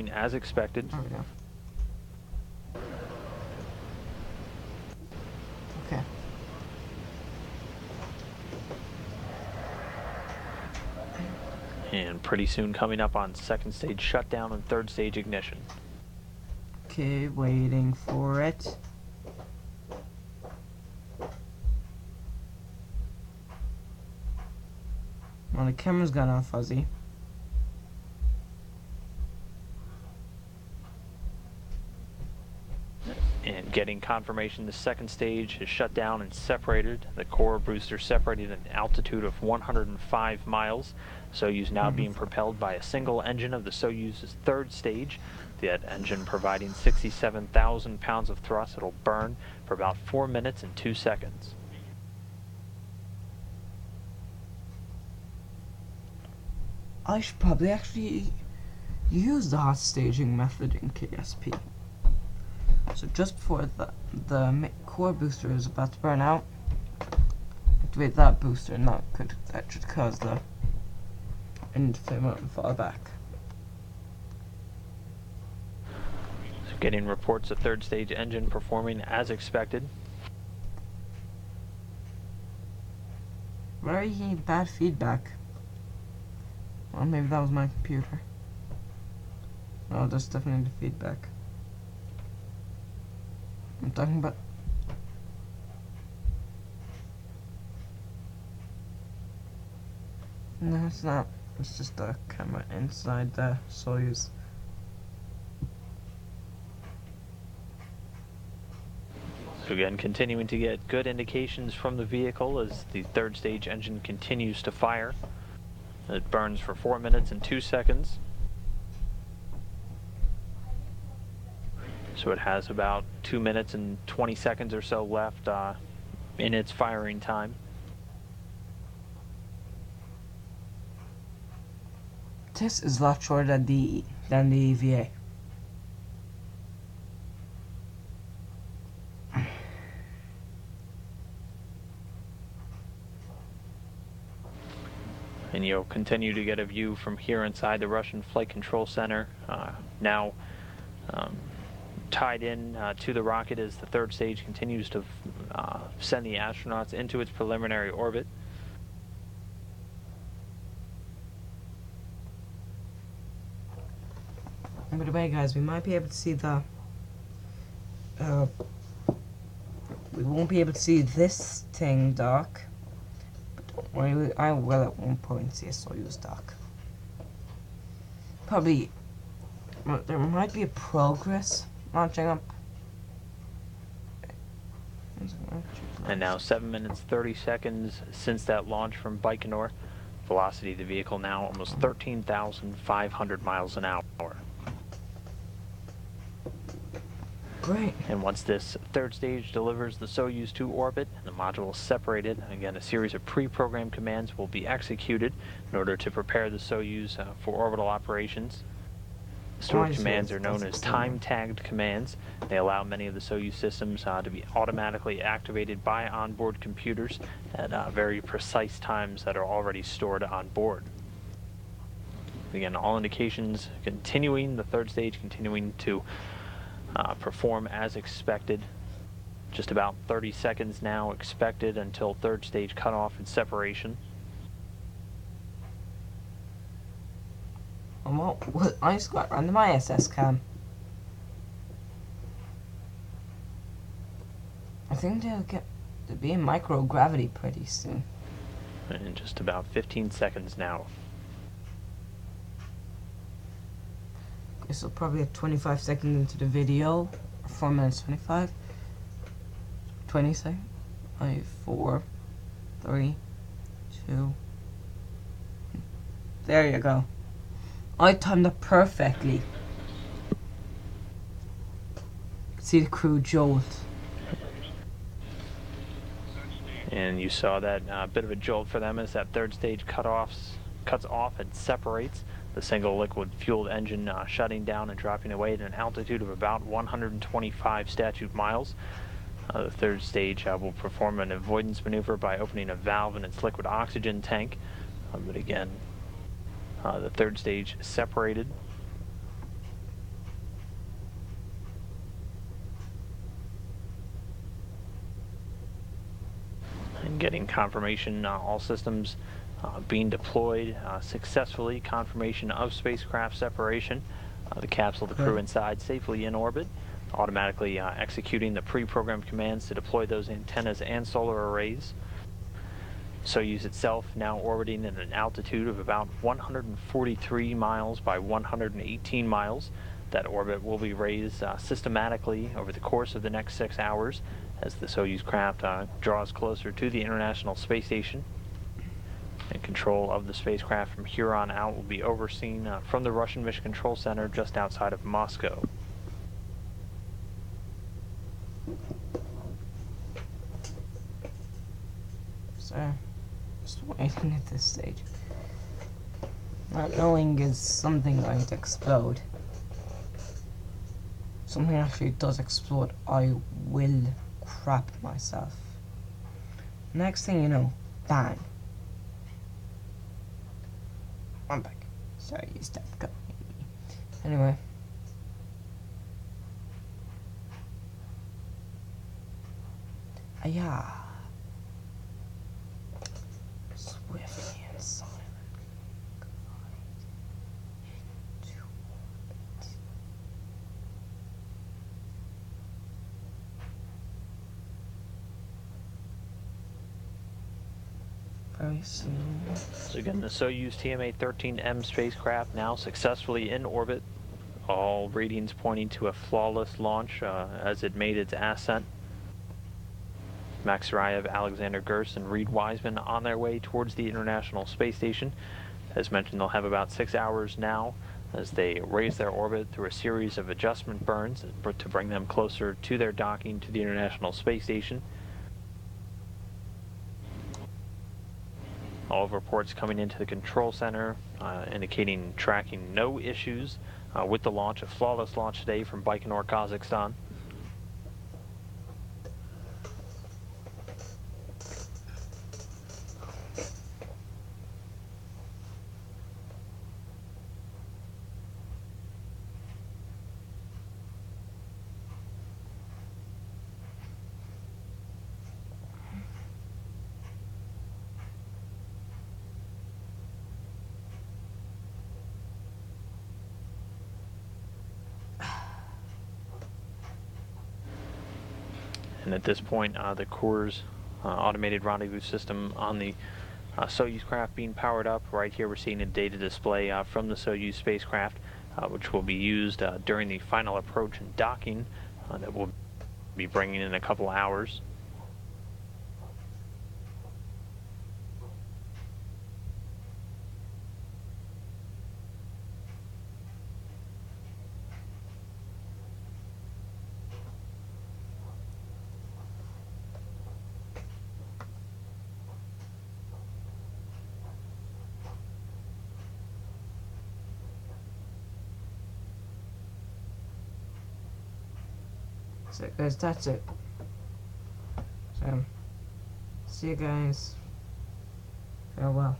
continuing as expected. There we go. Okay. And pretty soon coming up on second stage shutdown and third stage ignition. Okay, waiting for it. Well, the camera's gone all fuzzy. And getting confirmation the second stage is shut down and separated. The core booster separated at an altitude of 105 miles. Soyuz now being propelled by a single engine of the Soyuz's third stage. That engine providing 67,000 pounds of thrust. It'll burn for about 4 minutes and 2 seconds. I should probably actually use the hot staging method in KSP. So just before the core booster is about to burn out, activate that booster, and that should cause the engine to flame out and fall back. So getting reports of third stage engine performing as expected. Very bad feedback. Well, maybe that was my computer. No, that's definitely the feedback. I'm talking about. No, it's not. It's just the camera inside the Soyuz. So again, continuing to get good indications from the vehicle as the third stage engine continues to fire. It burns for 4 minutes and 2 seconds. So it has about 2 minutes and 20 seconds or so left in its firing time. This is a lot shorter than the EVA. And you'll continue to get a view from here inside the Russian Flight Control Center. Now tied in to the rocket as the third stage continues to send the astronauts into its preliminary orbit. And by the way, guys, we might be able to see the. We won't be able to see this thing dock. But I will at one point see a Soyuz dock. Probably. Well, there might be a progress launching up. And now 7 minutes 30 seconds since that launch from Baikonur. Velocity of the vehicle now almost 13,500 miles an hour. Great. And once this third stage delivers the Soyuz to orbit and the module is separated, again a series of pre-programmed commands will be executed in order to prepare the Soyuz for orbital operations. The stored commands are known as time-tagged commands. They allow many of the Soyuz systems to be automatically activated by onboard computers at very precise times that are already stored on board. Again, all indications continuing, the third stage continuing to perform as expected. Just about 30 seconds now expected until third stage cutoff and separation. I just got random ISS cam. I think they'll be in microgravity pretty soon. In just about 15 seconds now. Okay, so probably at 25 seconds into the video, 4 minutes 25. 20 seconds. 5, 4, 3, 2. There you go. I timed it perfectly. See the crew jolt. And you saw that bit of a jolt for them as that third stage cuts off and separates. The single liquid-fueled engine shutting down and dropping away at an altitude of about 125 statute miles. The third stage will perform an avoidance maneuver by opening a valve in its liquid oxygen tank. But again, the third stage separated. Getting confirmation, all systems being deployed successfully, confirmation of spacecraft separation, the capsule, the crew inside safely in orbit, automatically executing the pre-programmed commands to deploy those antennas and solar arrays. Soyuz itself now orbiting at an altitude of about 143 miles by 118 miles. That orbit will be raised systematically over the course of the next 6 hours as the Soyuz craft draws closer to the International Space Station. And control of the spacecraft from here on out will be overseen from the Russian Mission Control Center just outside of Moscow. So, just waiting at this stage. Not knowing is something going to explode. Something actually does explode, I will crap myself. Next thing you know, bang. I'm back. Sorry, you stopped going. Anyway. Yeah. Swiftly and silently glide into orbit. Very soon. So again, the Soyuz TMA 13M spacecraft now successfully in orbit. All readings pointing to a flawless launch as it made its ascent. Max Rayev, Alexander Gerst, and Reed Wiseman on their way towards the International Space Station. As mentioned, they'll have about 6 hours now as they raise their orbit through a series of adjustment burns to bring them closer to their docking to the International Space Station. All of reports coming into the control center indicating tracking no issues with the launch. A flawless launch today from Baikonur, Kazakhstan. And at this point, the Core's automated rendezvous system on the Soyuz craft being powered up. Right here we're seeing a data display from the Soyuz spacecraft, which will be used during the final approach and docking that we'll be bringing in a couple hours. So guys, that's it. So, see you guys. Farewell.